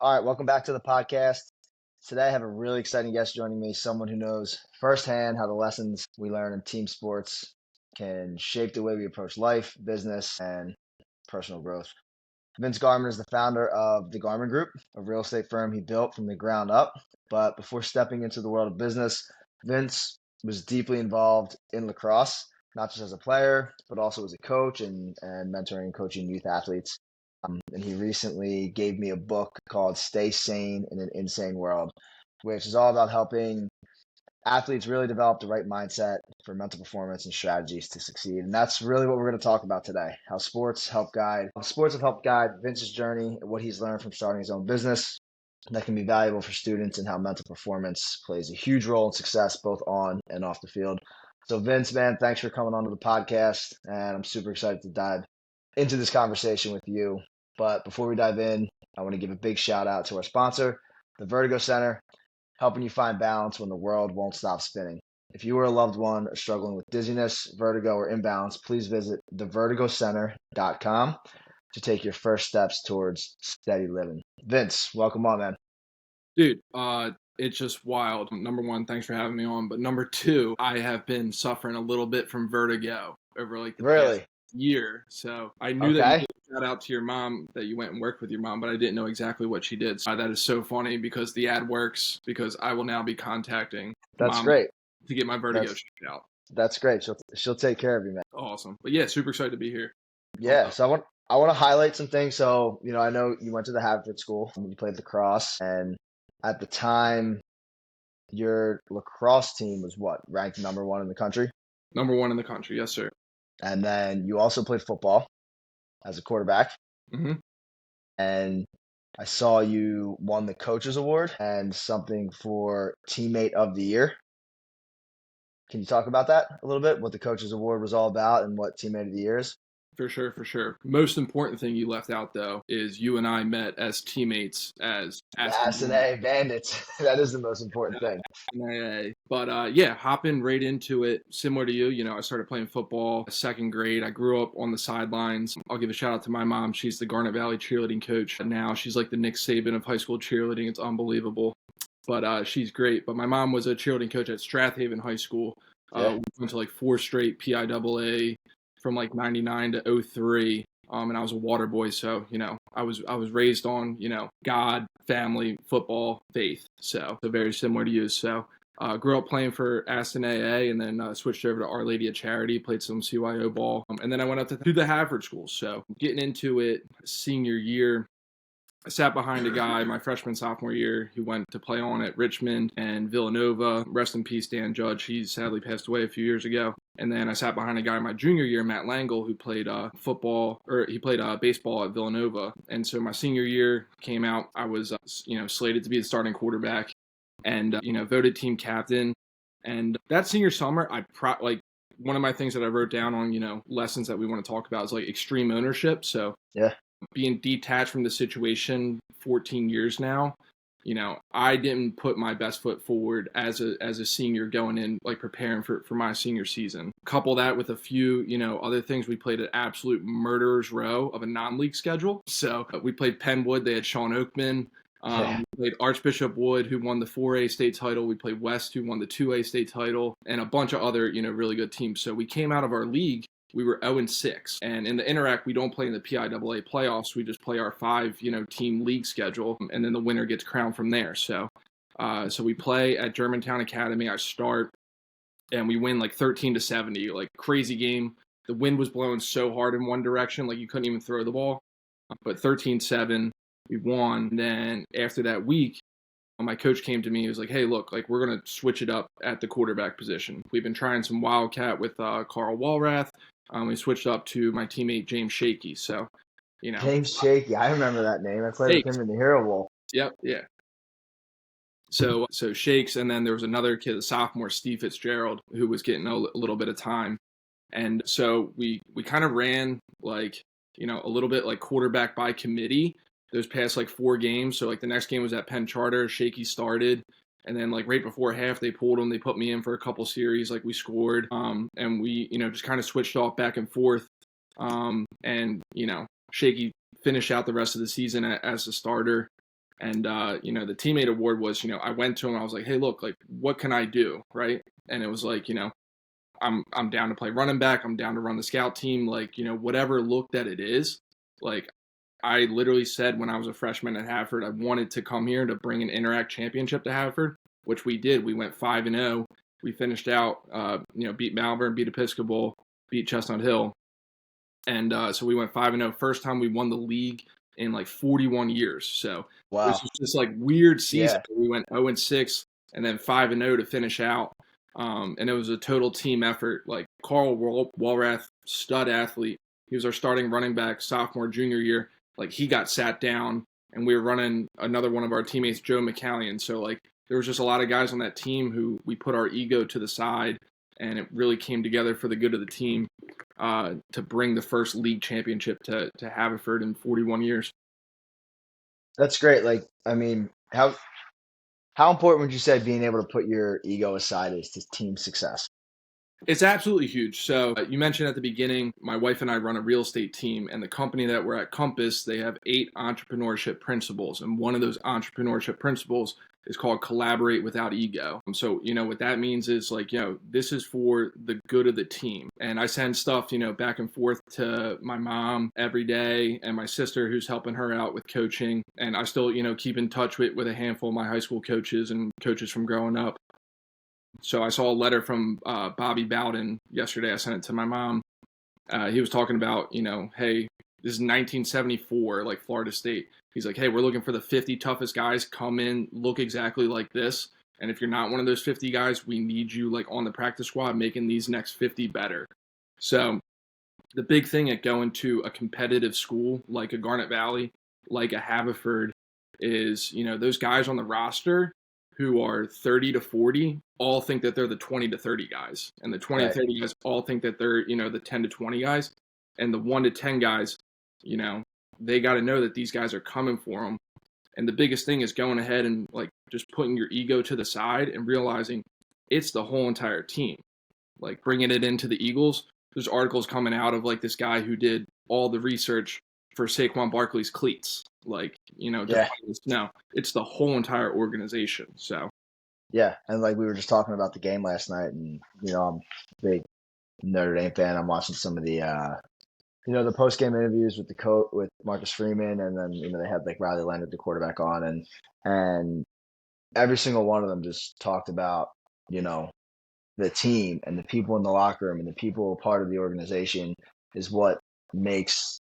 All right, welcome back to the podcast. Today I have a really exciting guest joining me, someone who knows firsthand how the lessons we learn in team sports can shape the way we approach life, business, and personal growth. Vince Garman is the founder of the Garman Group, a real estate firm he built from the ground up. But before stepping into the world of business, Vince was deeply involved in lacrosse, not just as a player, but also as a coach and mentoring and coaching youth athletes. And he recently gave me a book called Stay Sane in an Insane World, which is all about helping athletes really develop the right mindset for mental performance and strategies to succeed. And that's really what we're going to talk about today. How sports have helped guide Vince's journey and what he's learned from starting his own business that can be valuable for students, and how mental performance plays a huge role in success both on and off the field. So Vince, man, thanks for coming onto the podcast, and I'm super excited to dive into this conversation with you. But before we dive in, I want to give a big shout out to our sponsor, the Vertigo Center, helping you find balance when the world won't stop spinning. If you or a loved one are struggling with dizziness, vertigo, or imbalance, please visit thevertigocenter.com to take your first steps towards steady living. Vince, welcome on, man. Dude, it's just wild. Number one, thanks for having me on. But number two, I have been suffering a little bit from vertigo over like the past Really? year. So I knew that you Okay. did a shout out to your mom, that you went and worked with your mom, but I didn't know exactly what she did. So that is so funny because the ad works, because I will now be contacting That's mom great. to get my vertigo That's checked out. that's great. She'll take care of you, man. Awesome. But yeah, super excited to be here. Pumped Yeah, up. so I want to highlight some things. So, I know you went to the Haverford School and you played lacrosse, and at the time your lacrosse team was what, ranked number one in the country? Number one in the country. Yes, sir. And then you also played football as a quarterback. hmm And I saw you won the coaches award and something for teammate of the year. Can you talk about that a little bit? What the coaches award was all about and what teammate of the year is? For sure, for sure. Most important thing you left out though is you and I met as teammates as That's an Aston A Bandits. That is the most important thing. NAA. But yeah, hopping right into it, similar to you, I started playing football second grade. I grew up on the sidelines. I'll give a shout out to my mom. She's the Garnet Valley cheerleading coach now. She's like the Nick Saban of high school cheerleading. It's unbelievable. But she's great. But my mom was a cheerleading coach at Strathaven High School. Yeah. We went to like four straight PIAA from like 99 to 03. And I was a water boy, so I was raised on God, family, football, faith. So very similar to you. So grew up playing for Aston AA, and then switched over to Our Lady of Charity, played some CYO ball, and then I went up to the Haverford School. So getting into it senior year, I sat behind a guy my freshman sophomore year who went to play on at Richmond and Villanova. Rest in peace, Dan Judge. He sadly passed away a few years ago. And then I sat behind a guy my junior year, Matt Langle, who played baseball at Villanova. And so my senior year came out. I was slated to be the starting quarterback, and voted team captain. And that senior summer, one of my things that I wrote down on lessons that we want to talk about is like extreme ownership. So Yeah. being detached from the situation 14 years now, I didn't put my best foot forward as a senior going in, like preparing for my senior season. Couple that with a few, other things. We played an absolute murderer's row of a non-league schedule. So we played Penwood. They had Sean Oakman. Yeah. We played Archbishop Wood, who won the 4A state title. We played West, who won the 2A state title, and a bunch of other, really good teams. So we came out of our league, we were 0-6. And in the Interact, we don't play in the PIAA playoffs. We just play our 5-team league schedule, and then the winner gets crowned from there. So we play at Germantown Academy. I start, and we win like 13-70, like crazy game. The wind was blowing so hard in one direction, like you couldn't even throw the ball. But 13-7, we won. And then after that week, my coach came to me. He was like, "Hey, look, like we're gonna switch it up at the quarterback position. We've been trying some wildcat with Carl Walrath. We switched up to my teammate James Shaky. So, James Shaky. I remember that name. I played with Shakes. him in the Hero Bowl. Yep, yeah. So Shakes, and then there was another kid, a sophomore, Steve Fitzgerald, who was getting a little bit of time, and so we kind of ran like a little bit like quarterback by committee those past like 4 games. So like the next game was at Penn Charter. Shaky started. And then like right before half, they pulled him. They put me in for a couple series. Like we scored, and we just kind of switched off back and forth. And Shaky finished out the rest of the season as a starter. And the teammate award was, I went to him. I was like, hey, look, like, what can I do, right? And it was like, I'm down to play running back. I'm down to run the scout team. Like, whatever look that it is. Like, I literally said when I was a freshman at Haverford, I wanted to come here to bring an Interact championship to Haverford, which we did. We went 5-0. We finished out, beat Malvern, beat Episcopal, beat Chestnut Hill. And so we went 5-0. First time we won the league in like 41 years. So it was Wow. just this like weird season. Yeah. We went 0-6 and then 5-0 to finish out. And it was a total team effort. Like Carl Walrath, stud athlete. He was our starting running back sophomore, junior year. Like he got sat down, and we were running another one of our teammates, Joe McCallion. So like there was just a lot of guys on that team who we put our ego to the side, and it really came together for the good of the team to bring the first league championship to Haverford in 41 years. That's great. Like, I mean, how important would you say being able to put your ego aside is to team success? It's absolutely huge. So you mentioned at the beginning, my wife and I run a real estate team, and the company that we're at, Compass, they have 8 entrepreneurship principles, and one of those entrepreneurship principles is called collaborate without ego. So what that means is like, this is for the good of the team. And I send stuff, back and forth to my mom every day and my sister who's helping her out with coaching. And I still, keep in touch with a handful of my high school coaches and coaches from growing up. So I saw a letter from Bobby Bowden yesterday. I sent it to my mom. He was talking about, hey, this is 1974, like Florida State. He's like, hey, we're looking for the 50 toughest guys. Come in, look exactly like this. And if you're not one of those 50 guys, we need you like on the practice squad making these next 50 better. So the big thing at going to a competitive school like a Garnet Valley, like a Haverford, is, those guys on the roster who are 30 to 40 all think that they're the 20 to 30 guys. And the 20 to Right. 30 guys all think that they're, the 10 to 20 guys. And the 1 to 10 guys, they got to know that these guys are coming for them. And the biggest thing is going ahead and like just putting your ego to the side and realizing it's the whole entire team. Like bringing it into the Eagles, there's articles coming out of like this guy who did all the research for Saquon Barkley's cleats. Like, Yeah. no, it's the whole entire organization. So Yeah. And like we were just talking about the game last night, and I'm a big Notre Dame fan. I'm watching some of the the post game interviews with the coach with Marcus Freeman, and then they had like Riley Leonard, the quarterback, on, and every single one of them just talked about the team and the people in the locker room and the people part of the organization is what makes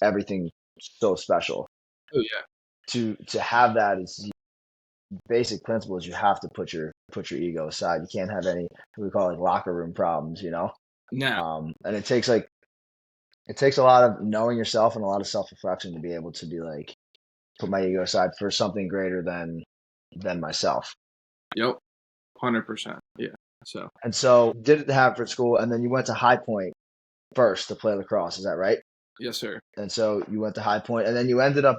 everything so special. oh yeah. To have that is basic principles. You have to put your ego aside. You can't have any what we call like locker room problems, No. And it takes a lot of knowing yourself and a lot of self reflection to be able to be like put my ego aside for something greater than myself. Yep. 100%. Yeah. So And so did it at Haverford School, and then you went to High Point first to play lacrosse. Is that right? yes, sir. And so you went to High Point, and then you ended up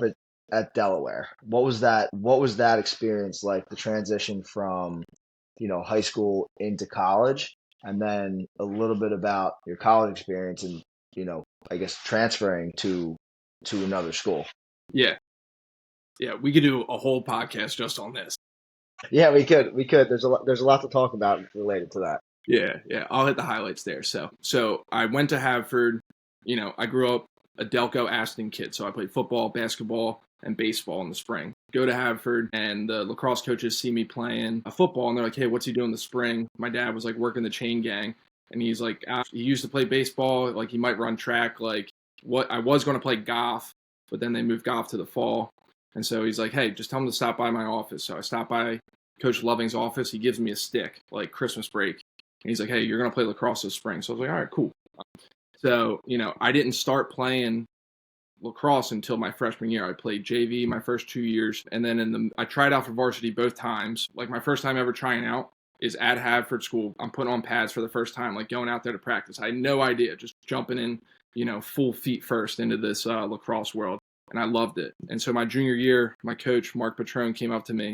at Delaware. What was that? What was that experience like? The transition from high school into college, and then a little bit about your college experience, and I guess transferring to another school. Yeah. Yeah. We could do a whole podcast just on this. Yeah, we could. There's a lot to talk about related to that. Yeah, yeah. I'll hit the highlights there. So I went to Haverford. I grew up a Delco Aston kid, so I played football, basketball, and baseball in the spring. Go to Haverford, and the lacrosse coaches see me playing a football, and they're like, "Hey, what's he doing in the spring?" My dad was like working the chain gang, and he's like, he used to play baseball, like he might run track. Like what I was going to play golf, but then they moved golf to the fall, and so he's like, "Hey, just tell him to stop by my office." So I stopped by Coach Loving's office. He gives me a stick, like Christmas break. And he's like, hey, you're going to play lacrosse this spring. So I was like, all right, cool. So, I didn't start playing lacrosse until my freshman year. I played JV my first 2 years. And then I tried out for varsity both times. Like my first time ever trying out is at Haverford School. I'm putting on pads for the first time, like going out there to practice. I had no idea, just jumping in, full feet first into this lacrosse world. And I loved it. And so my junior year, my coach, Mark Patrone, came up to me.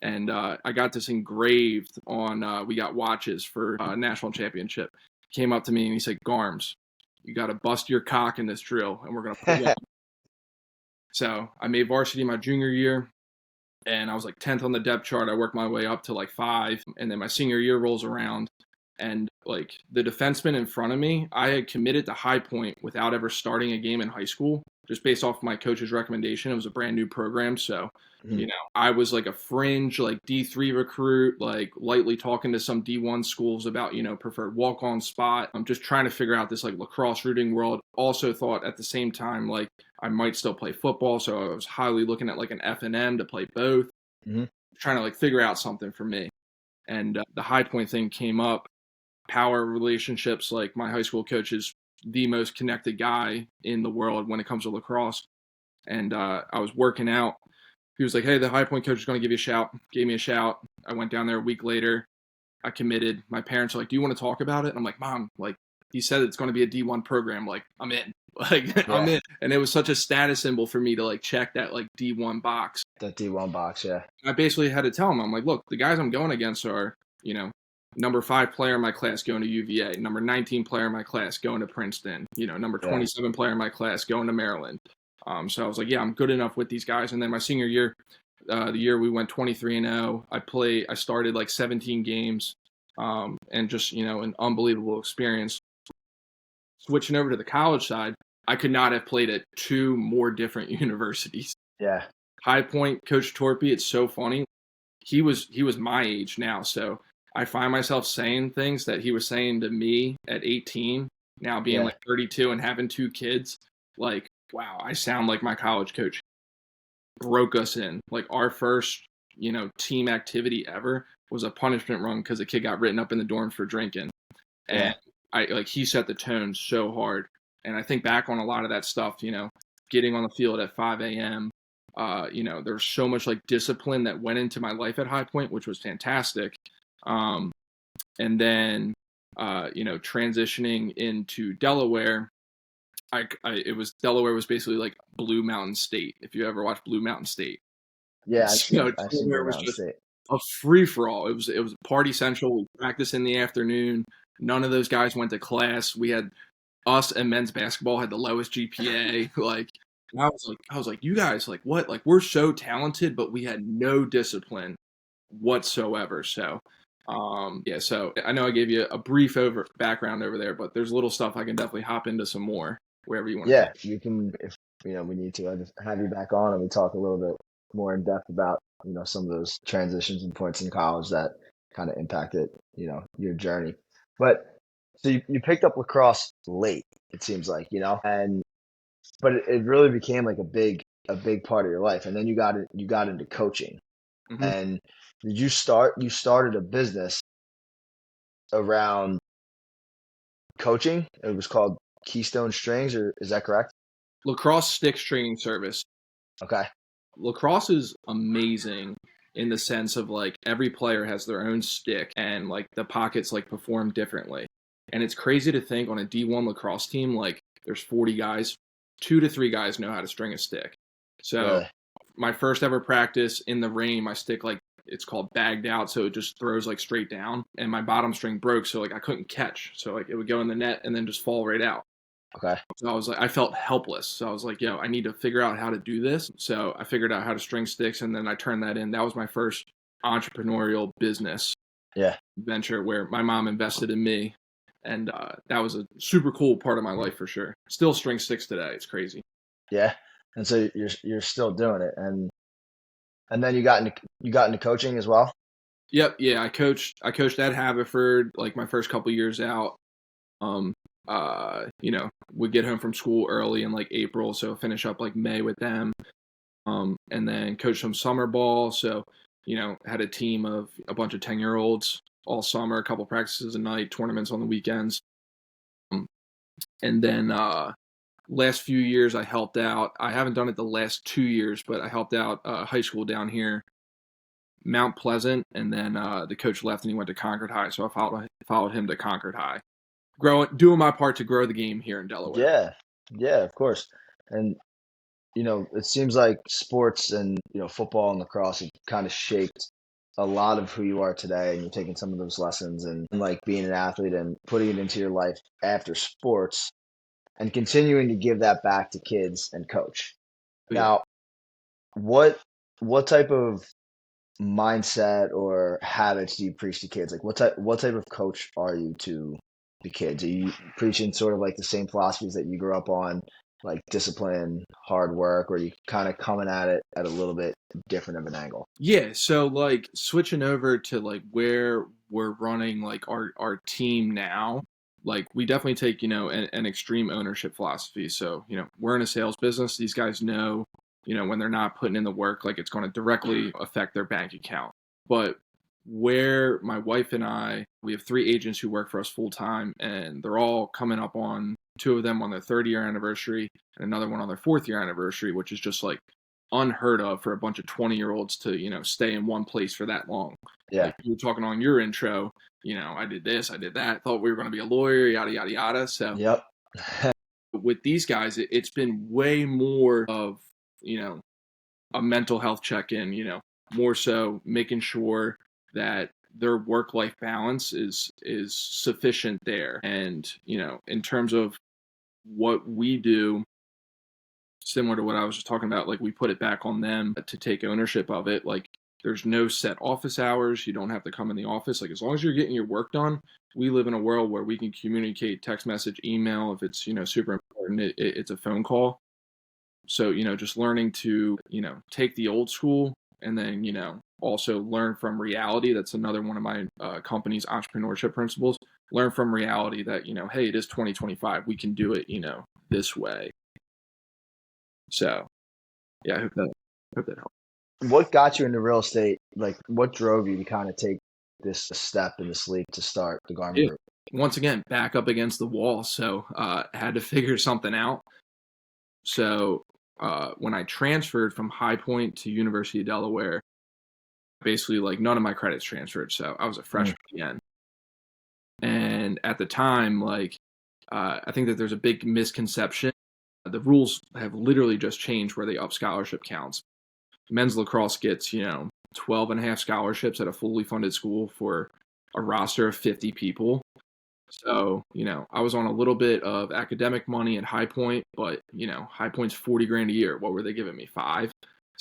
And I got this engraved on, we got watches for national championship. He came up to me and he said, Garms, you got to bust your cock in this drill and we're going to put you on. So I made varsity my junior year. and I was like 10th on the depth chart. I worked my way up to like 5, and then my senior year rolls around, and like the defenseman in front of me, I had committed to High Point without ever starting a game in high school, just based off my coach's recommendation. It was a brand new program, so Mhm. I was like a fringe like D3 recruit, like lightly talking to some D1 schools about preferred walk-on spot. I'm just trying to figure out this like lacrosse rooting world. Also thought at the same time like I might still play football, so I was highly looking at like an F&M to play both, Mhm. trying to like figure out something for me. And the High Point thing came up. Power relationships, like my high school coach is the most connected guy in the world when it comes to lacrosse. And I was working out. He was like, "Hey, the High Point coach is going to give you a shout." Gave me a shout. I went down there a week later. I committed. My parents are like, "Do you want to talk about it?" And I'm like, "Mom, like he said it's going to be a D1 program. Like I'm in. Like I'm Yeah, in." And it was such a status symbol for me to like check that like D1 box. the D1 box. Yeah, I basically had to tell him, I'm like, "Look, the guys I'm going against are, number 5 player in my class going to UVA, number 19 player in my class going to Princeton, number yeah, 27 player in my class going to Maryland." So I was like, "Yeah, I'm good enough with these guys." And then my senior year, the year we went 23-0, I started like 17 games, and just an unbelievable experience. Switching over to the college side, I could not have played at 2 more different universities. yeah, High Point, Coach Torpy, it's so funny. He was my age now, so I find myself saying things that he was saying to me at 18, now being yeah, like 32 and having 2 kids. Like, wow, I sound like my college coach. Broke us in. Like our first, team activity ever was a punishment run because a kid got written up in the dorm for drinking. yeah, And I like he set the tone so hard. And I think back on a lot of that stuff, getting on the field at 5 a.m. There's so much like discipline that went into my life at High Point, which was fantastic. Um, and then, transitioning into Delaware, it was Delaware was basically like Blue Mountain State. If you ever watched Blue Mountain State, yeah. I've seen I've seen Delaware Blue was Mountain just State. a free for all. It was party central. We practiced in the afternoon. None of those guys went to class. We had us and men's basketball had the lowest GPA. Like I was like, you guys, like what? Like we're so talented, but we had no discipline whatsoever. So, yeah. So I know I gave you a brief background over there, but there's little stuff I can definitely hop into some more wherever you want to Yeah, take. you can if we need to. I just have you back on and we talk a little bit more in depth about some of those transitions and points in college that kind of impacted your journey. But so you picked up lacrosse late, it seems like, and but it really became like a big part of your life, and then you got into coaching. Hmm. And you started a business around coaching. It was called Keystone Strings, or is that correct? Lacrosse sticks training service. Okay. Lacrosse is amazing in the sense of like every player has their own stick and like the pockets like perform differently. And it's crazy to think on a D1 lacrosse team, like there's 40 guys, 2 to 3 guys know how to string a stick. So Really? my first ever practice in the rain, my stick like it's called bagged out, so it just throws like straight down. And my bottom string broke, so like I couldn't catch. So like it would go in the net and then just fall right out. Okay. So I was like, I felt helpless. So I was like, I need to figure out how to do this. So I figured out how to string sticks, and then I turned that in. That was my first entrepreneurial business Yeah. venture where my mom invested in me. And that was a super cool part of my life for sure. Still string sticks today. It's crazy. Yeah. And so you're still doing it, and then you got into coaching as well. Yep. Yeah. I coached at Haverford like my first couple years out. Um, would get home from school early in like April. So finish up like May with them. And then coached some summer ball. So, had a team of a bunch of 10-year-olds all summer, a couple practices a night, tournaments on the weekends. Um, and then last few years, I helped out. I haven't done it the last 2 years, but I helped out high school down here, Mount Pleasant. And then the coach left and he went to Concord High. So I followed him to Concord High, doing my part to grow the game here in Delaware. Yeah. Yeah, of course. And it seems like sports and football and lacrosse have kind of shaped a lot of who you are today, and you're taking some of those lessons and like being an athlete and putting it into your life after sports and continuing to give that back to kids and coach. But yeah. Now, what what type of mindset or habits do you preach to kids? Like what type of coach are you to the kids? Are you preaching sort of like the same philosophies that you grew up on, like discipline, hard work, or are you kind of coming at it at a little bit different of an angle? Yeah, so like switching over to like where we're running like our team now, like we definitely take, an extreme ownership philosophy. So, we're in a sales business. These guys know, when they're not putting in the work, like it's going to directly affect their bank account. But where my wife and I, we have three agents who work for us full time, and they're all coming up on two of them on their 30-year anniversary and another one on their fourth-year anniversary, which is just like unheard of for a bunch of 20-year-olds to, stay in one place for that long. Yeah. Like you were talking on your intro, I did this, I did that, thought we were going to be a lawyer, yada, yada, yada. So Yep. with these guys, it's been way more of, a mental health check-in, more so making sure that their work-life balance is sufficient there. And, in terms of what we do, similar to what I was just talking about, like we put it back on them to take ownership of it. Like there's no set office hours. You don't have to come in the office. Like as long as you're getting your work done, we live in a world where we can communicate text message, email. If it's, super important, it's a phone call. So, just learning to, take the old school and then, also learn from reality. That's another one of my company's entrepreneurship principles. Learn from reality that, hey, it is 2025. We can do it, this way. So, yeah, I hope that helps. What got you into real estate? Like what drove you to kind of take this step in this leap to start the Garman Yeah. Group? Once again, back up against the wall. So, had to figure something out. So, when I transferred from High Point to University of Delaware, basically like none of my credits transferred. So I was a Mm. freshman again. And at the time, like, I think that there's a big misconception. The rules have literally just changed where they up scholarship counts. Men's lacrosse gets, 12 and a half scholarships at a fully funded school for a roster of 50 people. So, I was on a little bit of academic money at High Point, but, High Point's 40 grand a year. What were they giving me? 5?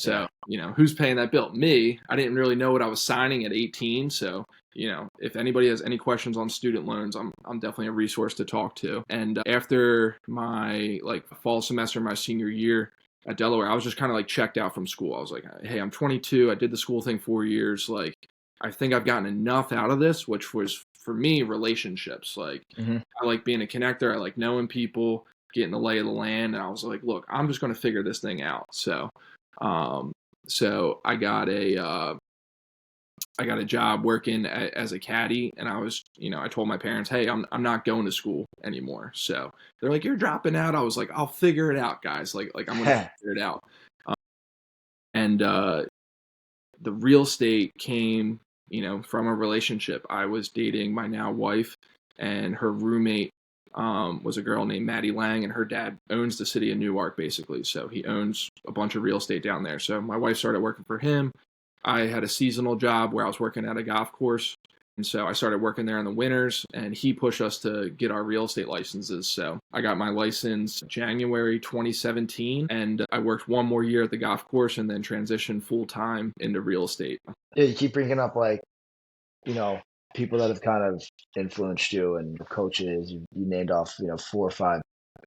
Yeah. So, who's paying that bill? Me. I didn't really know what I was signing at 18. So, if anybody has any questions on student loans, I'm definitely a resource to talk to. And after my like fall semester, my senior year at Delaware, I was just kind of like checked out from school. I was like, hey, I'm 22. I did the school thing 4 years. Like, I think I've gotten enough out of this, which was for me relationships. Like, Hmm. I like being a connector. I like knowing people, getting the lay of the land. And I was like, look, I'm just going to figure this thing out. Um, so I got a job working as a caddy, and I was, I told my parents, hey, I'm not going to school anymore. So they're like, you're dropping out. I was like, I'll figure it out, guys. Like I'm going to figure it out. And the real estate came, from a relationship. I was dating my now wife, and her roommate was a girl named Maddie Lang, and her dad owns the city of Newark, basically. So he owns a bunch of real estate down there. So my wife started working for him. I had a seasonal job where I was working at a golf course. And so I started working there in the winters, and he pushed us to get our real estate licenses. So I got my license January 2017, and I worked one more year at the golf course and then transitioned full time into real estate. Yeah, you keep bringing up like, you know, people that have kind of influenced you and the coaches. You named off, 4 or 5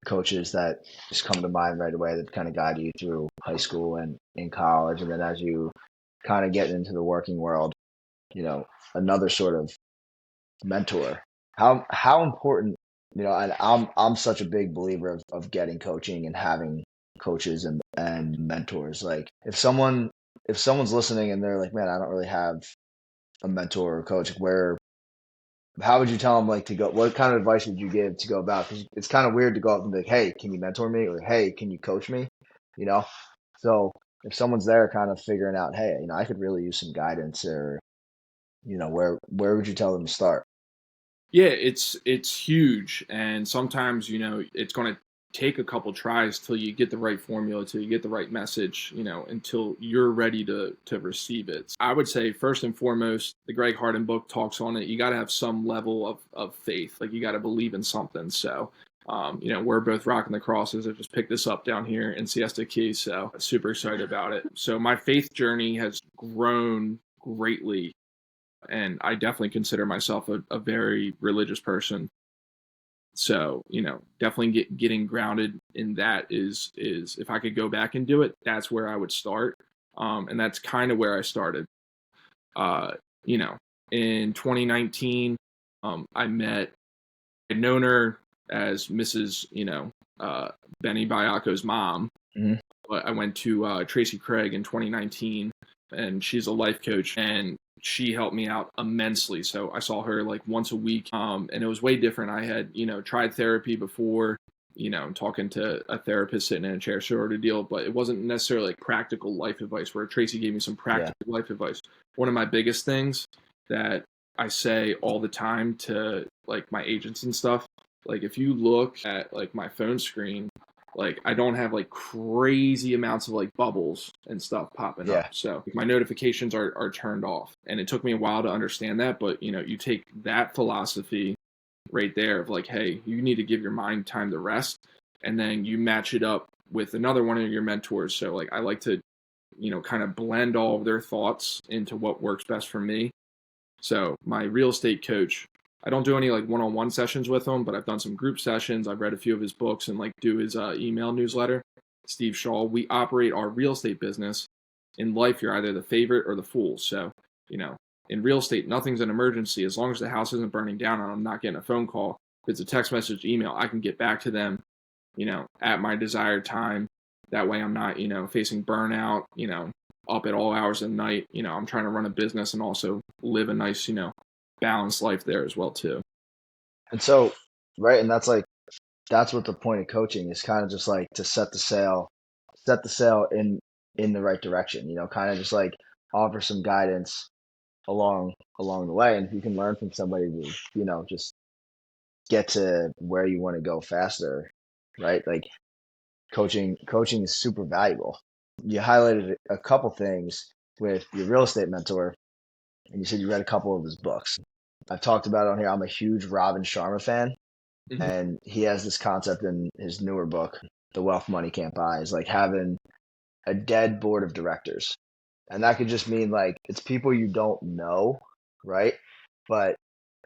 coaches that just come to mind right away that kind of guided you through high school and in college. And then as you kind of get into the working world, you know, another sort of mentor. How important, and I'm such a big believer of getting coaching and having coaches and mentors. Like if someone's listening and they're like, man, I don't really have a mentor or coach, how would you tell them like to go? What kind of advice would you give to go about? Because it's kind of weird to go up and be like, hey, can you mentor me? Or hey, can you coach me? You know. So if someone's there, kind of figuring out, hey, I could really use some guidance, or where would you tell them to start? Yeah, it's huge, and sometimes it's going to take a couple tries till you get the right formula, till you get the right message, until you're ready to receive it. I would say first and foremost, the Greg Harden book talks on it. You got to have some level of faith, like you got to believe in something. So We're both rocking the crosses. I just picked this up down here in Siesta Key, so super excited about it. So my faith journey has grown greatly, and I definitely consider myself a very religious person. So, definitely getting grounded in that is if I could go back and do it, that's where I would start. And that's kind of where I started. Uh, you know, in 2019, I'd known her as Mrs. Benny Bayako's mom, Mhm. but I went to Tracy Craig in 2019, and she's a life coach, and she helped me out immensely. So I saw her like once a week, and it was way different. I had tried therapy before, talking to a therapist sitting in a chair sort of deal, but it wasn't necessarily like practical life advice. Where Tracy gave me some Yeah. practical life advice. One of my biggest things that I say all the time to like my agents and stuff, like if you look at like my phone screen, like I don't have like crazy amounts of like bubbles and stuff popping Yeah. up. So my notifications are turned off. And it took me a while to understand that, but you take that philosophy right there of like, hey, you need to give your mind time to rest, and then you match it up with another one of your mentors. So like I like to, kind of blend all of their thoughts into what works best for me. So my real estate coach, I don't do any like one-on-one sessions with him, but I've done some group sessions. I've read a few of his books and like do his email newsletter. Steve Shaw. We operate our real estate business. In life, you're either the favorite or the fool. So, in real estate, nothing's an emergency. As long as the house isn't burning down and I'm not getting a phone call, if it's a text message, email, I can get back to them, at my desired time. That way I'm not, facing burnout, up at all hours of the night. I'm trying to run a business and also live a nice, balanced life there as well too. And so, right, and that's what the point of coaching is, kind of just like to set the sail in the right direction, kind of just like offer some guidance along the way. And if you can learn from somebody to, just get to where you want to go faster, right? Like coaching is super valuable. You highlighted a couple things with your real estate mentor, and you said you read a couple of his books. I've talked about it on here. I'm a huge Robin Sharma fan, Mm-hmm. and he has this concept in his newer book, The Wealth Money Can't Buy, is like having a dead board of directors. And that could just mean like it's people you don't know, right? But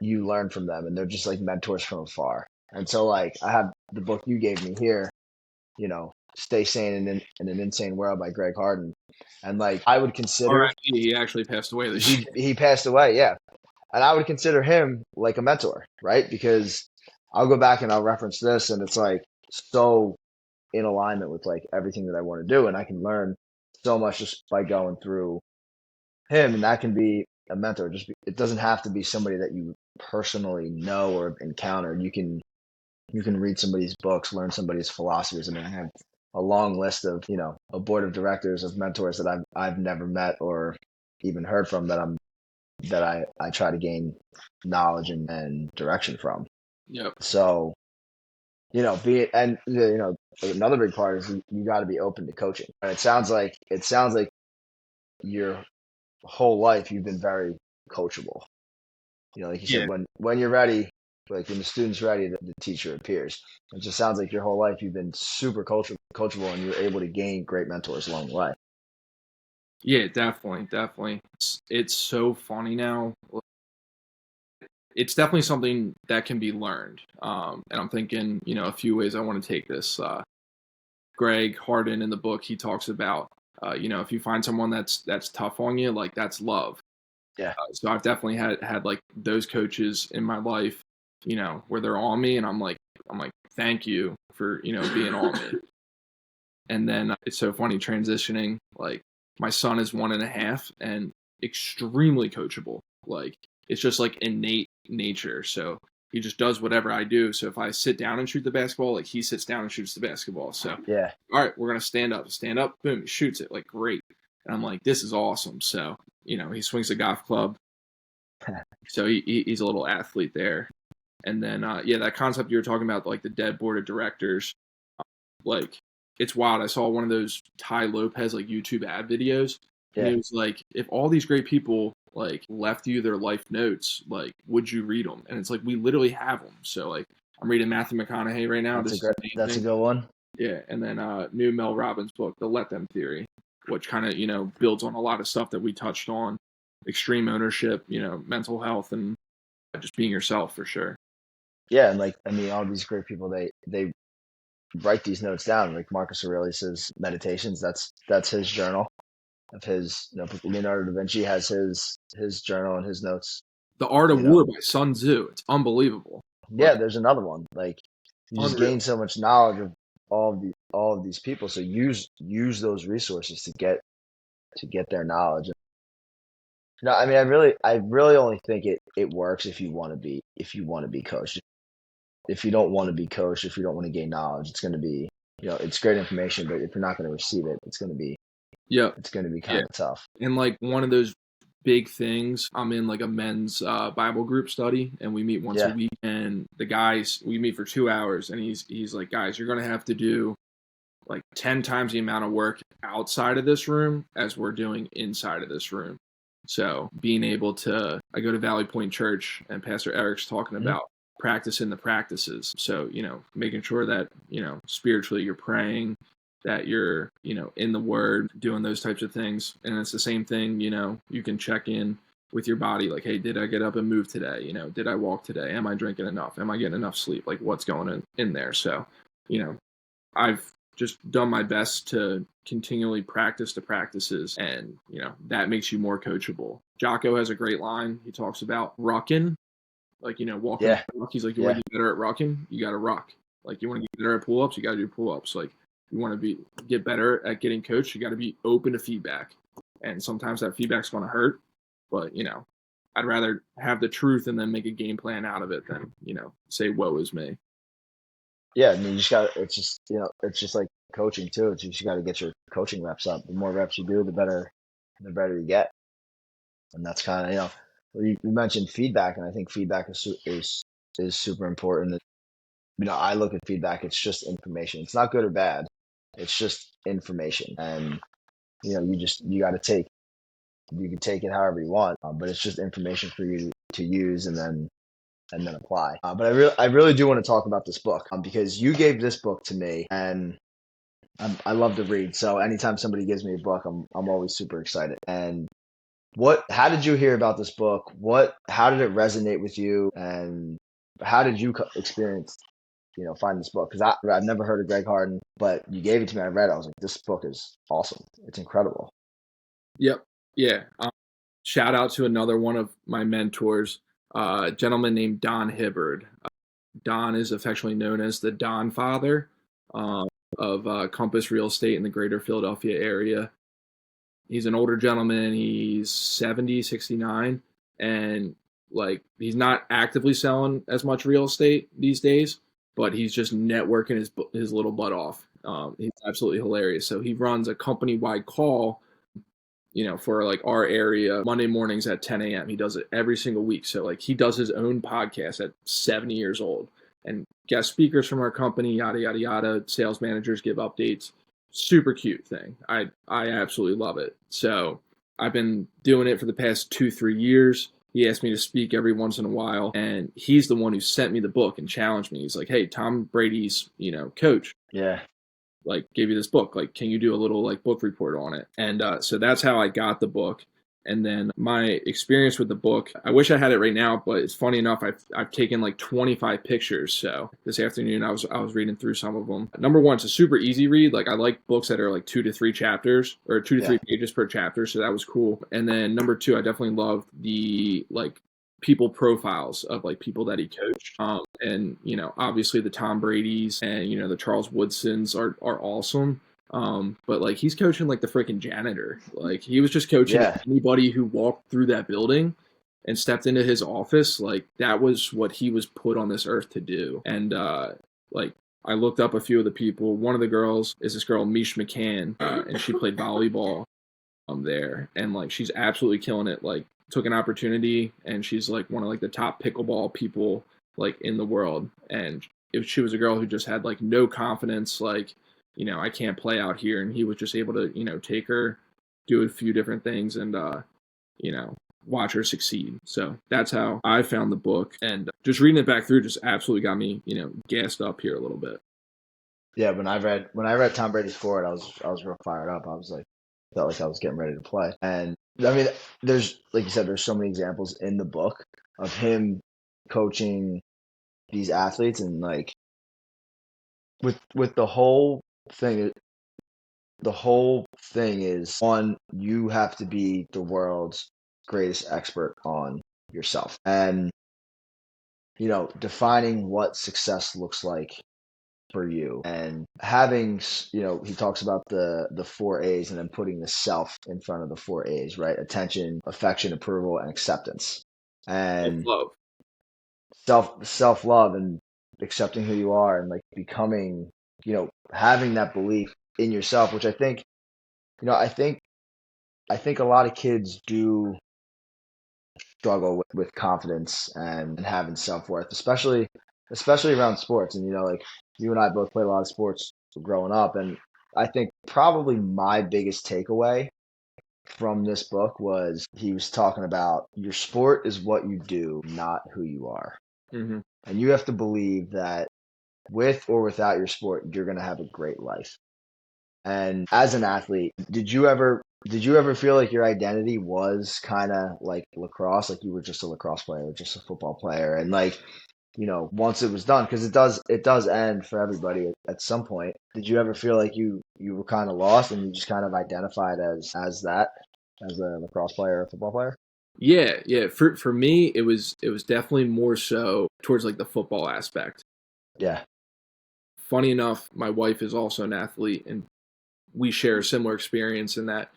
you learn from them and they're just like mentors from afar. And so like I have the book you gave me here, Stay Sane in an Insane World by Greg Harden. And like I would consider R.I.P. He actually passed away this he year. he passed away, yeah. And I would consider him like a mentor, right? Because I'll go back and I'll reference this and it's like so in alignment with like everything that I want to do and I can learn so much just by going through him, and that can be a mentor. It doesn't have to be somebody that you personally know or encountered. You can read somebody's books, learn somebody's philosophies. I mean, I have a long list of a board of directors of mentors that I've never met or even heard from that I try to gain knowledge and direction from. Yep. So be it, and another big part is you got to be open to coaching. And it sounds like your whole life you've been very coachable. Like you Yeah. said, when you're ready, like when the student's ready, the teacher appears. It just sounds like your whole life you've been super coachable, and you're able to gain great mentors along the way. Yeah, definitely, definitely. It's so funny now. It's definitely something that can be learned. And I'm thinking, a few ways I want to take this. Greg Harden in the book, he talks about, if you find someone that's tough on you, like that's love. Yeah, So I've definitely had like those coaches in my life, where they're on me, and I'm like, thank you for being on me. And then it's so funny transitioning. Like my son is 1.5 and extremely coachable. Like it's just like innate nature. So he just does whatever I do. So if I sit down and shoot the basketball, like he sits down and shoots the basketball. So yeah, all right, we're gonna stand up, boom, he shoots it, like great. And I'm like, this is awesome. So he swings a golf club. So he's a little athlete there. And then that concept you were talking about, like the dead board of directors, like it's wild. I saw one of those Ty Lopez like YouTube ad videos, and yeah. he was like, if all these great people like left you their life notes, like would you read them? And it's like we literally have them. So like I'm reading Matthew McConaughey right now. That's a good one. Yeah, and then new Mel Robbins book, The Let Them Theory, which kind of builds on a lot of stuff that we touched on, extreme ownership, mental health, and just being yourself for sure. Yeah, and all these great people, they write these notes down. Like Marcus Aurelius's meditations, that's his journal of his. Leonardo da Vinci has his journal and his notes. The Art of War by Sun Tzu. It's unbelievable. Yeah, there's another one. Like you just gain so much knowledge of all of these people. So use those resources to get their knowledge. No, I really only think it works if you want to be coached. If you don't want to be coached, if you don't want to gain knowledge, it's going to be, it's great information, but if you're not going to receive it, it's going to be kind of tough. And like one of those big things, I'm in like a men's Bible group study, and we meet once a week, and the guys, we meet for 2 hours, and he's like, guys, you're going to have to do like 10 times the amount of work outside of this room as we're doing inside of this room. So being able to, I go to Valley Point Church, and Pastor Eric's talking about practicing the practices. So, making sure that, spiritually you're praying, that you're, in the word, doing those types of things. And it's the same thing, you can check in with your body. Like, hey, did I get up and move today? Did I walk today? Am I drinking enough? Am I getting enough sleep? Like, what's going in there? So, I've just done my best to continually practice the practices, and, that makes you more coachable. Jocko has a great line. He talks about rucking. Like, walking. Yeah. He's like, you want to get better at rucking? You got to ruck. Like, you want to get better at pull-ups? You got to do pull-ups. Like, you want to get better at getting coached? You got to be open to feedback. And sometimes that feedback's going to hurt. But, I'd rather have the truth and then make a game plan out of it than, say, woe is me. Yeah, you just got it's just like coaching too. You just got to get your coaching reps up. The more reps you do, the better you get. And that's kind of, you mentioned feedback, and I think feedback is super important. I look at feedback, it's just information. It's not good or bad. It's just information. And, you got to you can take it however you want, but it's just information for you to use and then apply. But I really do want to talk about this book because you gave this book to me, and I love to read. So anytime somebody gives me a book, I'm always super excited. And how did you hear about this book? How did it resonate with you? And how did you experience, find this book? Because I've never heard of Greg Harden, but you gave it to me. I read it. I was like, this book is awesome. It's incredible. Yep. Yeah. Shout out to another one of my mentors, a gentleman named Don Hibbard. Don is affectionately known as the Don Father of Compass Real Estate in the greater Philadelphia area. He's an older gentleman. He's 70, 69, and like he's not actively selling as much real estate these days, but he's just networking his little butt off. He's absolutely hilarious. So he runs a company-wide call, for like our area Monday mornings at 10 a.m. He does it every single week. So like he does his own podcast at 70 years old, and guest speakers from our company, yada, yada, yada, sales managers give updates. Super cute thing. I absolutely love it. So I've been doing it for the past 2-3 years. He asked me to speak every once in a while, and he's the one who sent me the book and challenged me. He's like, hey, Tom Brady's, coach. Yeah. Like, gave you this book. Like, can you do a little like book report on it? And so that's how I got the book. And then my experience with the book, I wish I had it right now, but it's funny enough, I've taken like 25 pictures. So this afternoon I was reading through some of them. Number one, it's a super easy read. Like I like books that are like 2 to 3 chapters or 2 to 3 pages per chapter. So that was cool. And then number two, I definitely loved the like people profiles of like people that he coached. And obviously the Tom Brady's and the Charles Woodsons are awesome. But like he's coaching like the freaking janitor. Like he was just coaching anybody who walked through that building and stepped into his office. Like that was what he was put on this earth to do. And like I looked up a few of the people. One of the girls is this girl Mish McCann, and she played volleyball there, and like she's absolutely killing it. Like took an opportunity, and she's like one of like the top pickleball people like in the world. And she was a girl who just had like no confidence, like I can't play out here. And he was just able to, take her, do a few different things and, watch her succeed. So that's how I found the book, and just reading it back through just absolutely got me, gassed up here a little bit. Yeah, when I read Tom Brady's Forward, I was real fired up. I was like, felt like I was getting ready to play. And I mean, there's like you said, there's so many examples in the book of him coaching these athletes, and like with thing the whole thing is, one, you have to be the world's greatest expert on yourself, and defining what success looks like for you, and having, he talks about the four A's, and then putting the self in front of the four A's, right? Attention, affection, approval, and acceptance. And Love. self love, and accepting who you are, and like becoming, having that belief in yourself, which I think a lot of kids do struggle with confidence and having self worth, especially around sports. And like you and I both played a lot of sports growing up, and I think probably my biggest takeaway from this book was he was talking about your sport is what you do, not who you are. Mm-hmm. And you have to believe that with or without your sport, you're going to have a great life. And as an athlete, did you ever feel like your identity was kind of like lacrosse, like you were just a lacrosse player, or just a football player, and like, once it was done, because it does end for everybody at some point. Did you ever feel like you were kind of lost, and you just kind of identified as a lacrosse player or a football player? Yeah, yeah. For me, it was definitely more so towards like the football aspect. Yeah. Funny enough, my wife is also an athlete, and we share a similar experience in that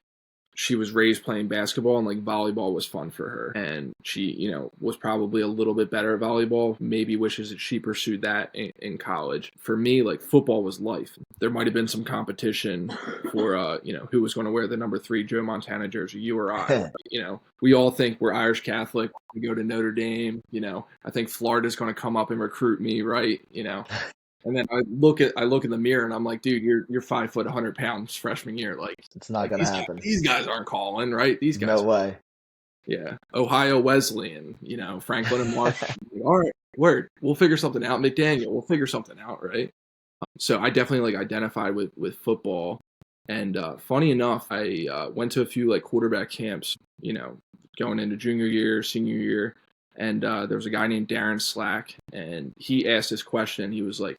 she was raised playing basketball, and like volleyball was fun for her, and she was probably a little bit better at volleyball, maybe wishes that she pursued that in college. For me, like football was life. There might have been some competition for who was going to wear the number 3 Joe Montana jersey, you or I. We all think we're Irish Catholic, we go to Notre Dame. I think Florida's going to come up and recruit me, right? And then I look in the mirror and I'm like, dude, you're 5 foot, 100 pounds freshman year. Like, It's not like gonna these happen. these guys aren't calling, right? These No guys, way. yeah. Ohio Wesleyan, Franklin and Marshall. All right, word. We'll figure something out. McDaniel, we'll figure something out, right? So I definitely like identified with football. And funny enough, I went to a few like quarterback camps, going into junior year, senior year, and there was a guy named Darren Slack, and he asked this question. He was like,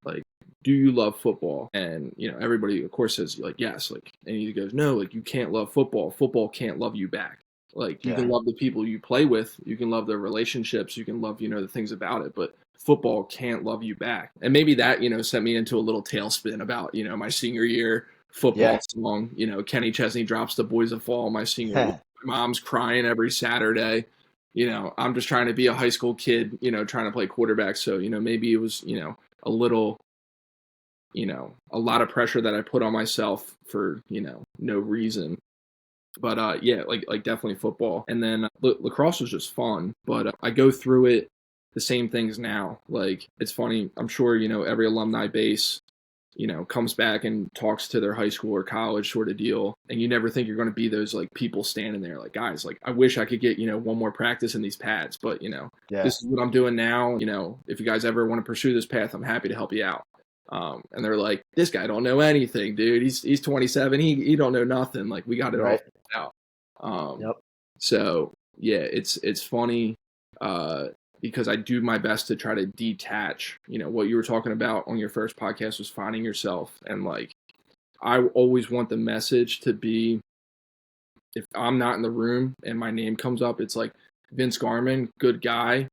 like, do you love football? And everybody of course says like yes, like, and he goes, no, like you can't love football. Football can't love you back. Like you Yeah. can love the people you play with, you can love the relationships, you can love the things about it, but football can't love you back. And maybe that sent me into a little tailspin about my senior year football Yeah. song. Kenny Chesney drops the Boys of Fall my senior year. My mom's crying every Saturday. I'm just trying to be a high school kid, trying to play quarterback. So, maybe it was, a little, a lot of pressure that I put on myself for, no reason. But yeah, like definitely football. And then lacrosse was just fun, but I go through it the same things now. Like it's funny. I'm sure, every alumni base, comes back and talks to their high school or college sort of deal. And you never think you're going to be those like people standing there like, guys, like I wish I could get, one more practice in these pads, but Yeah. this is what I'm doing now. If you guys ever want to pursue this path, I'm happy to help you out. And they're like, this guy don't know anything, dude. He's 27. He don't know nothing. Like we got it all Right. figured out. Um, Yep. so yeah, it's funny. Because I do my best to try to detach, what you were talking about on your first podcast was finding yourself. And like, I always want the message to be, if I'm not in the room and my name comes up, it's like Vince Garman, good guy,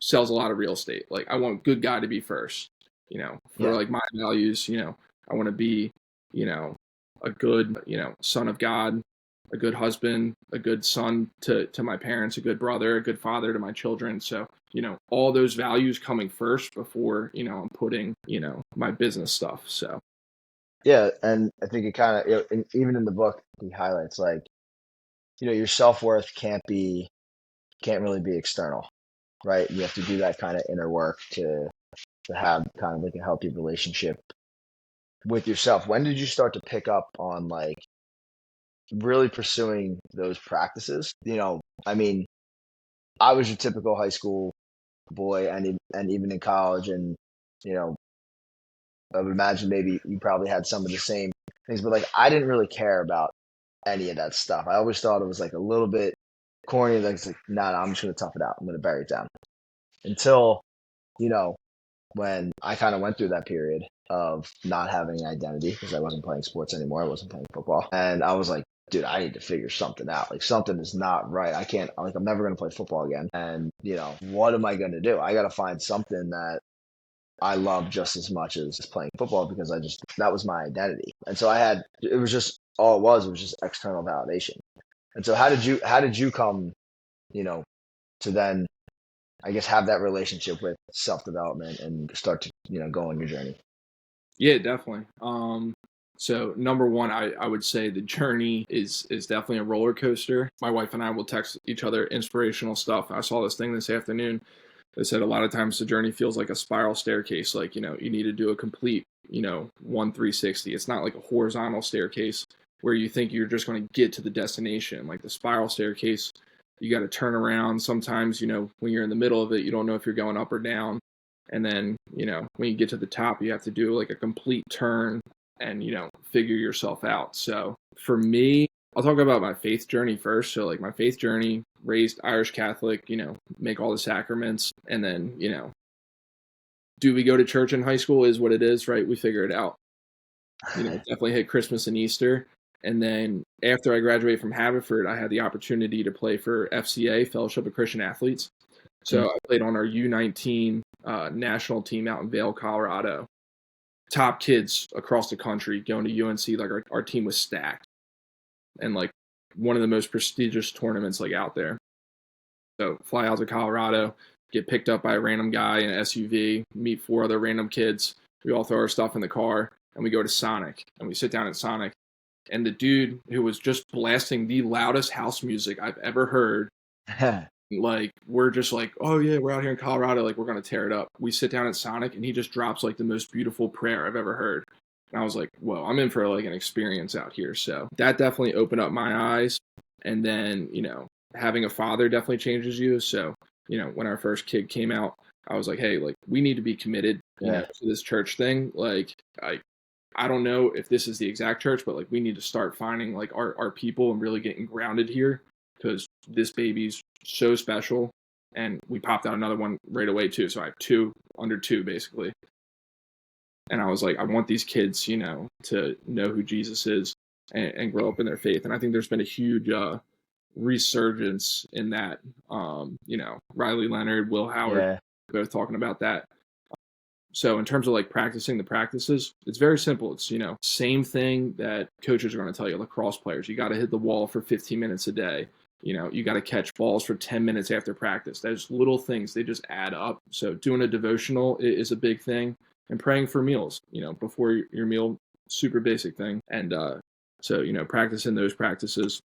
sells a lot of real estate. Like I want good guy to be first, for Yeah. like my values, I want to be, a good, son of God, a good husband, a good son to my parents, a good brother, a good father to my children. So, all those values coming first before, I'm putting, my business stuff. So, Yeah, and I think it kind of, even in the book, he highlights like, your self-worth can't really be external, right? You have to do that kind of inner work to have kind of like a healthy relationship with yourself. When did you start to pick up on like really pursuing those practices. I mean, I was your typical high school boy, and even in college, and you know, I would imagine maybe you probably had some of the same things, but like I didn't really care about any of that stuff. I always thought it was like a little bit corny. Like it's like, nah, I'm just gonna tough it out. I'm gonna bury it down until you know when I kind of went through that period of not having an identity because I wasn't playing sports anymore. I wasn't playing football. And I was like, dude, I need to figure something out. Like something is not right. I can't, like, I'm never going to play football again. And, what am I going to do? I got to find something that I love just as much as playing football because that was my identity. And so it was just, all it was just external validation. And so how did you come, you know, to then I guess have that relationship with self development and start to go on your journey. Yeah, definitely. So number one, I would say the journey is definitely a roller coaster. My wife and I will text each other inspirational stuff. I saw this thing this afternoon that said a lot of times the journey feels like a spiral staircase. Like, you need to do a complete, 360. It's not like a horizontal staircase where you think you're just going to get to the destination. Like the spiral staircase, you got to turn around. Sometimes, when you're in the middle of it, you don't know if you're going up or down. And then, when you get to the top, you have to do like a complete turn and, figure yourself out. So for me, I'll talk about my faith journey first. So like my faith journey, raised Irish Catholic, make all the sacraments. And then, do we go to church in high school is what it is, right? We figure it out. Definitely hit Christmas and Easter. And then after I graduated from Haverford, I had the opportunity to play for FCA, Fellowship of Christian Athletes. So I played on our U19 national team out in Vail, Colorado. Top kids across the country going to UNC. Like our team was stacked, and like one of the most prestigious tournaments like out there. So fly out to Colorado, get picked up by a random guy in an SUV, meet 4 other random kids. We all throw our stuff in the car and we go to Sonic, and we sit down at Sonic. And the dude who was just blasting the loudest house music I've ever heard, like, we're just like, oh yeah, we're out here in Colorado, like we're gonna tear it up. We sit down at Sonic and he just drops like the most beautiful prayer I've ever heard. And I was like, whoa, I'm in for like an experience out here. So that definitely opened up my eyes. And then, having a father definitely changes you. So, when our first kid came out, I was like, hey, like we need to be committed, to this church thing. Like I don't know if this is the exact church, but like we need to start finding like our people and really getting grounded here because this baby's so special. And we popped out another one right away too. So I have 2 under 2 basically. And I was like, I want these kids, to know who Jesus is and grow up in their faith. And I think there's been a huge resurgence in that. Riley Leonard, Will Howard, both talking about that. So in terms of like practicing the practices, it's very simple. It's, same thing that coaches are going to tell you, lacrosse players. You got to hit the wall for 15 minutes a day. You got to catch balls for 10 minutes after practice. There's little things, they just add up. So doing a devotional is a big thing, and praying for meals, before your meal, super basic thing. And so, practicing those practices.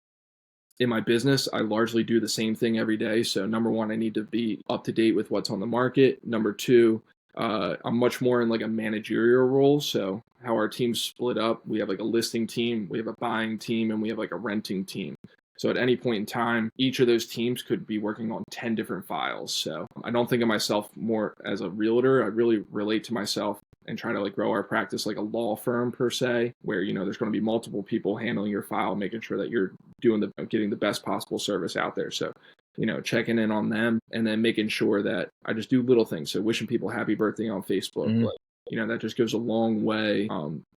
In my business, I largely do the same thing every day. So number one, I need to be up to date with what's on the market. Number two, I'm much more in like a managerial role. So how our team's split up, we have like a listing team, we have a buying team, and we have like a renting team. So at any point in time, each of those teams could be working on 10 different files. So I don't think of myself more as a realtor. I really relate to myself and try to like grow our practice like a law firm per se, where, there's going to be multiple people handling your file, making sure that you're getting the best possible service out there. So, checking in on them and then making sure that I just do little things. So wishing people happy birthday on Facebook, that just goes a long way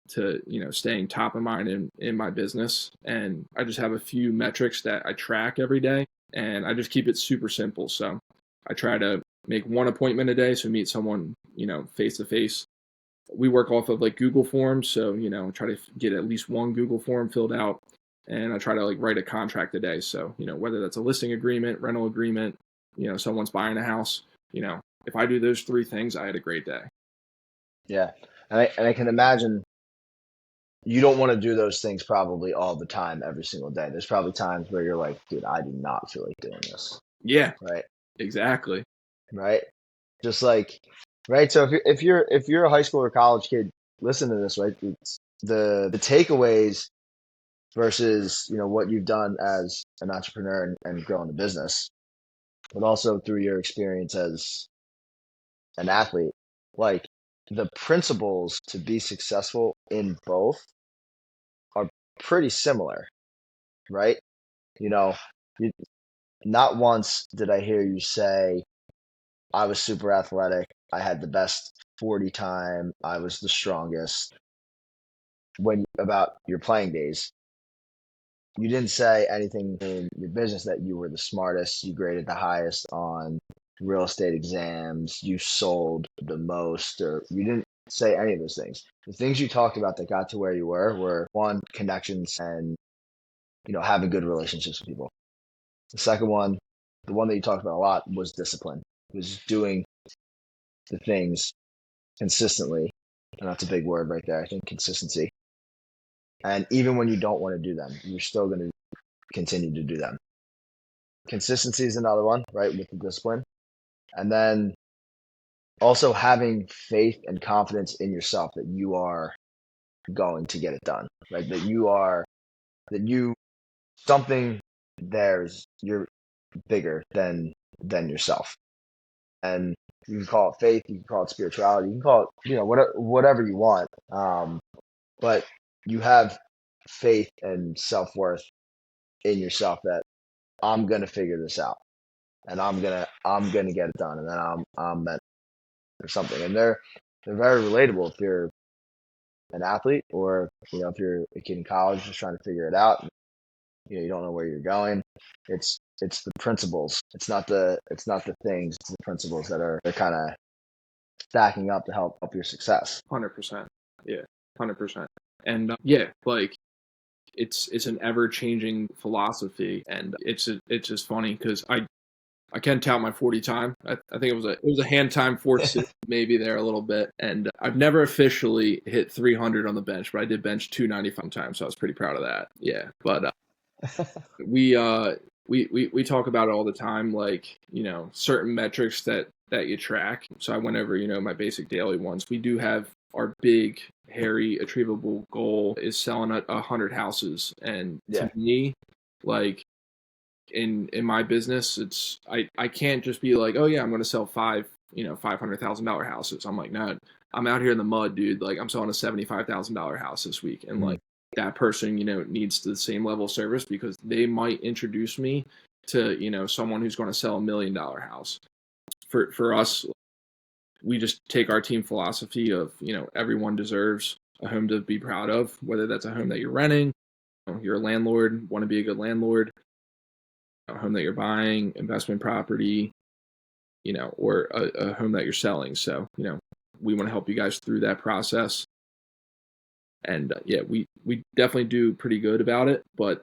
to, staying top of mind in my business. And I just have a few metrics that I track every day, and I just keep it super simple. So I try to make 1 appointment a day. So meet someone, face to face. We work off of like Google Forms. So, try to get at least 1 Google form filled out. And I try to like write a contract a day. So, whether that's a listing agreement, rental agreement, someone's buying a house, if I do those 3 things, I had a great day. Yeah. And I can imagine you don't want to do those things probably all the time, every single day. There's probably times where you're like, dude, I do not feel like doing this. Yeah. Right. Exactly. Right. Just like, right. So if you're a high school or college kid, listen to this, right? It's the takeaways versus, what you've done as an entrepreneur and growing a business, but also through your experience as an athlete. Like the principles to be successful in both are pretty similar, right? You know, you, not once did I hear you say, I was super athletic. I had the best 40 time. I was the strongest when about your playing days. You didn't say anything in your business that you were the smartest, you graded the highest on real estate exams, you sold the most, or you didn't say any of those things. The things you talked about that got to where you were one, connections and, having good relationships with people. The second one, the one that you talked about a lot was discipline, was doing the things consistently. And that's a big word right there. I think consistency. And even when you don't want to do them, you're still going to continue to do them. Consistency is another one, right? With the discipline. And then also having faith and confidence in yourself that you are going to get it done, right? That you, something you're bigger than yourself. And you can call it faith, you can call it spirituality, you can call it, whatever you want. But you have faith and self-worth in yourself that I'm going to figure this out and I'm going to get it done. And then I'm meant for something. And they're very relatable if you're an athlete or, if you're a kid in college just trying to figure it out. You don't know where you're going. It's the principles. It's not the things. It's the principles they're kind of stacking up to help your success. 100%. Yeah, 100%. And yeah, like it's an ever changing philosophy, and it's just funny because I can tout my 40 time. I think it was a hand time 4-6 maybe there a little bit, and I've never officially hit 300 on the bench, but I did bench 295 times, so I was pretty proud of that. Yeah, but we talk about it all the time, like certain metrics that you track. So I went over my basic daily ones. We do have our big hairy achievable goal is selling at 100 houses, and to me, like in my business, it's I can't just be like, oh yeah, I'm going to sell $500,000 houses. I'm like, no, I'm out here in the mud, dude. Like I'm selling a $75,000 house this week, and like that person needs the same level of service because they might introduce me to someone who's going to sell $1 million house. For us, we just take our team philosophy of everyone deserves a home to be proud of, whether that's a home that you're renting, you're a landlord, want to be a good landlord, a home that you're buying, investment property, or a home that you're selling. So, we want to help you guys through that process. And yeah, we definitely do pretty good about it. But,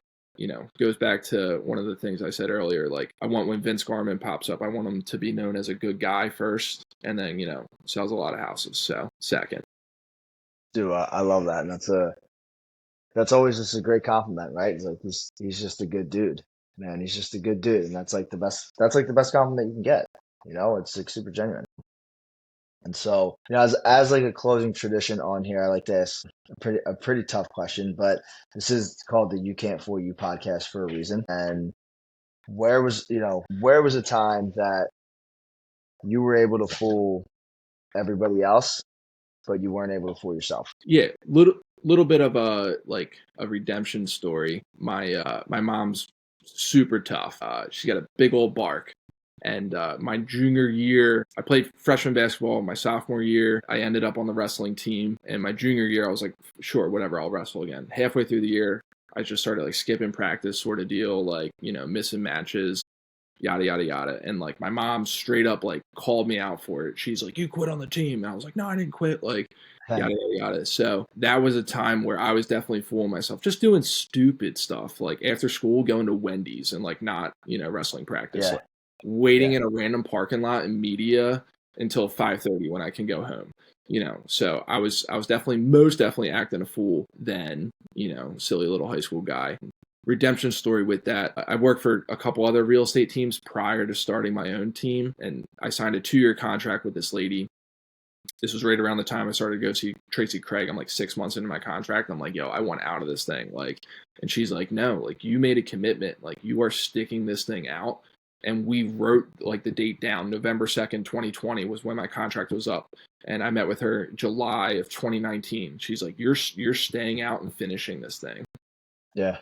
goes back to one of the things I said earlier. Like, I want when Vince Garman pops up, I want him to be known as a good guy first, and then, sells a lot of houses. So, second. Dude, I love that. And that's always just a great compliment, right? It's like he's just a good dude, man. He's just a good dude, and that's like the best compliment you can get. It's like super genuine. And so, as like a closing tradition on here, I like to ask a pretty tough question, but this is called the "You Can't Fool You" podcast for a reason. And where was a time that you were able to fool everybody else, but you weren't able to fool yourself? Yeah, little bit of a redemption story. My mom's super tough. She's got a big old bark. And my junior year, I played freshman basketball. My sophomore year, I ended up on the wrestling team. And my junior year, I was like, sure, whatever, I'll wrestle again. Halfway through the year, I just started like skipping practice sort of deal, like, missing matches, yada, yada, yada. And like my mom straight up like called me out for it. She's like, you quit on the team. And I was like, no, I didn't quit. Like, yada, yada, yada. So that was a time where I was definitely fooling myself, just doing stupid stuff, like after school, going to Wendy's and like not, wrestling practice. Like, waiting in a random parking lot in media until 5:30 when I can go home. So I was definitely most definitely acting a fool then, silly little high school guy. Redemption story with that. I worked for a couple other real estate teams prior to starting my own team, and I signed a 2-year contract with this lady. this was right around the time I started to go see Tracy Craig. I'm like 6 months into my contract. I'm like, yo, I want out of this thing. Like, and she's like, no, like you made a commitment. Like you are sticking this thing out. And we wrote like the date down. November 2nd, 2020 was when my contract was up. And I met with her July of 2019. She's like, you're staying out and finishing this thing. Yeah.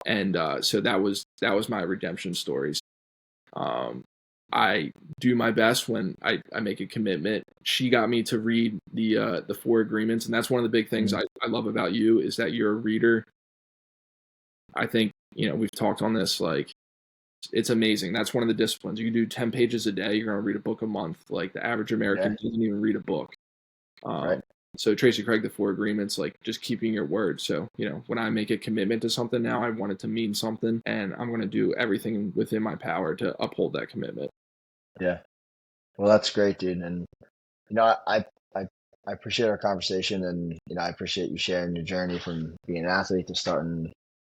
And so that was my redemption stories. I do my best when I make a commitment. She got me to read the 4 agreements, and that's one of the big things I love about you is that you're a reader. I think, we've talked on this, like, it's amazing. That's one of the disciplines. You do 10 pages a day, you're going to read a book a month. Like the average American doesn't even read a book. Right. So Tracy Craig, the 4 agreements, like just keeping your word. So, when I make a commitment to something now, I want it to mean something, and I'm going to do everything within my power to uphold that commitment. Yeah. Well, that's great, dude. And, I appreciate our conversation, and, I appreciate you sharing your journey from being an athlete to starting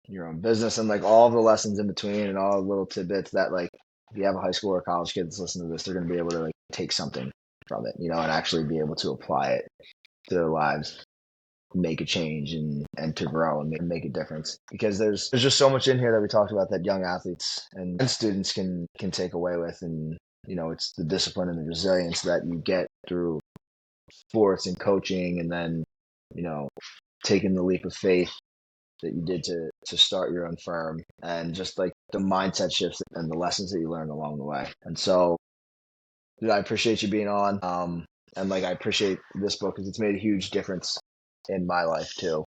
your own business, and like all the lessons in between and all the little tidbits that, like, if you have a high school or college kid that's listening to this, they're going to be able to like take something from it, and actually be able to apply it to their lives, make a change, and to grow and make a difference. Because there's just so much in here that we talked about that young athletes and students can take away with. And it's the discipline and the resilience that you get through sports and coaching, and then taking the leap of faith that you did to start your own firm, and just like the mindset shifts and the lessons that you learned along the way. And so, dude, I appreciate you being on. And like, I appreciate this book because it's made a huge difference in my life too.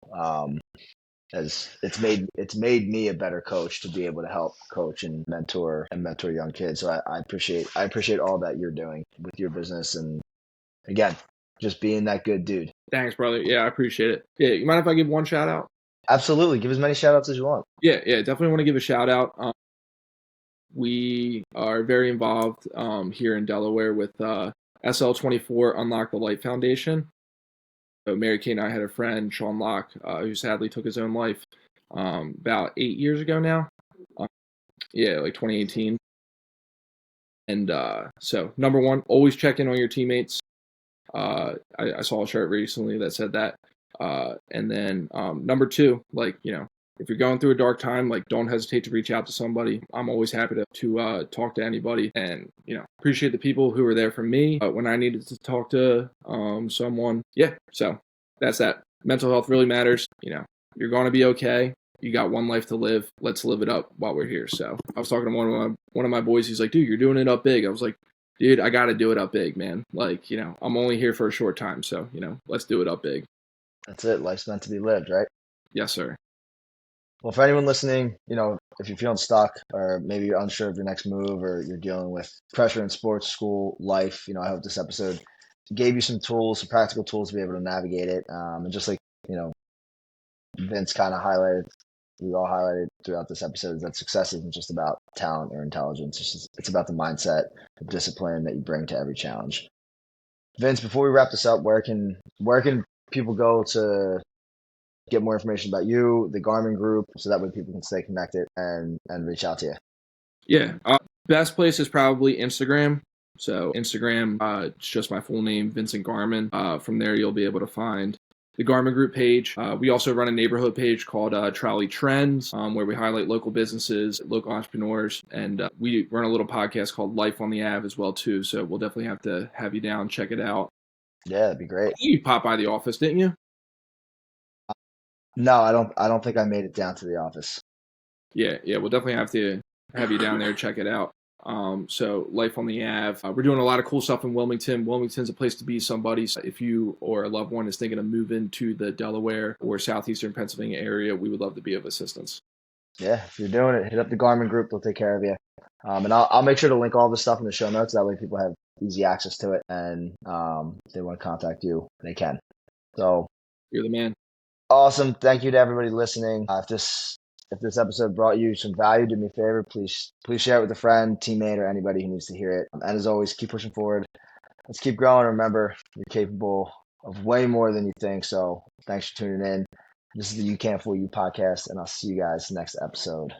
As it's made me a better coach to be able to help coach and mentor young kids. So I appreciate all that you're doing with your business, and again, just being that good dude. Thanks, brother. Yeah, I appreciate it. Yeah, you mind if I give one shout out? Absolutely. Give as many shout outs as you want. Yeah, definitely want to give a shout out. We are very involved here in Delaware with SL24 Unlock the Light Foundation. So Mary Kay and I had a friend, Sean Locke, who sadly took his own life about 8 years ago now. Like 2018. And so, number one, always check in on your teammates. I saw a shirt recently that said that. And then number two, like, if you're going through a dark time, like, don't hesitate to reach out to somebody. I'm always happy to talk to anybody, and, appreciate the people who were there for me when I needed to talk to someone. Yeah, so that's that. Mental health really matters. You're going to be okay. You got one life to live. Let's live it up while we're here. So I was talking to one of my boys. He's like, dude, you're doing it up big. I was like, dude, I got to do it up big, man. Like, I'm only here for a short time. So, let's do it up big. That's it. Life's meant to be lived, right? Yes, sir. Well, for anyone listening, if you're feeling stuck, or maybe you're unsure of your next move, or you're dealing with pressure in sports, school, life, I hope this episode gave you some tools, some practical tools to be able to navigate it. And just like, Vince kind of highlighted, we all highlighted throughout this episode, is that success isn't just about talent or intelligence. It's about the mindset, the discipline that you bring to every challenge. Vince, before we wrap this up, where can people go to get more information about you, the Garman group, so that way people can stay connected and reach out to you? Yeah. Best place is probably Instagram. So Instagram, it's just my full name, Vincent Garman. From there, you'll be able to find the Garman Group page. We also run a neighborhood page called Trolley Trends, where we highlight local businesses, local entrepreneurs, and we run a little podcast called Life on the Ave as well too. So we'll definitely have to have you down, check it out. Yeah, that'd be great. You popped by the office, didn't you? No, I don't think I made it down to the office. Yeah, we'll definitely have to have you down there, check it out. So Life on the Ave. We're doing a lot of cool stuff in Wilmington. Wilmington's a place to be somebody. So if you or a loved one is thinking of moving to the Delaware or southeastern Pennsylvania area, we would love to be of assistance. Yeah, if you're doing it, hit up the Garmin group. They'll take care of you. And I'll make sure to link all this stuff in the show notes. That way people have easy access to it. And if they want to contact you, they can. So You're the man. Awesome. Thank you to everybody listening. If this episode brought you some value, do me a favor. Please share it with a friend, teammate, or anybody who needs to hear it. And as always, keep pushing forward. Let's keep growing. Remember, you're capable of way more than you think. So thanks for tuning in. This is the You Can't Fool You podcast, and I'll see you guys next episode.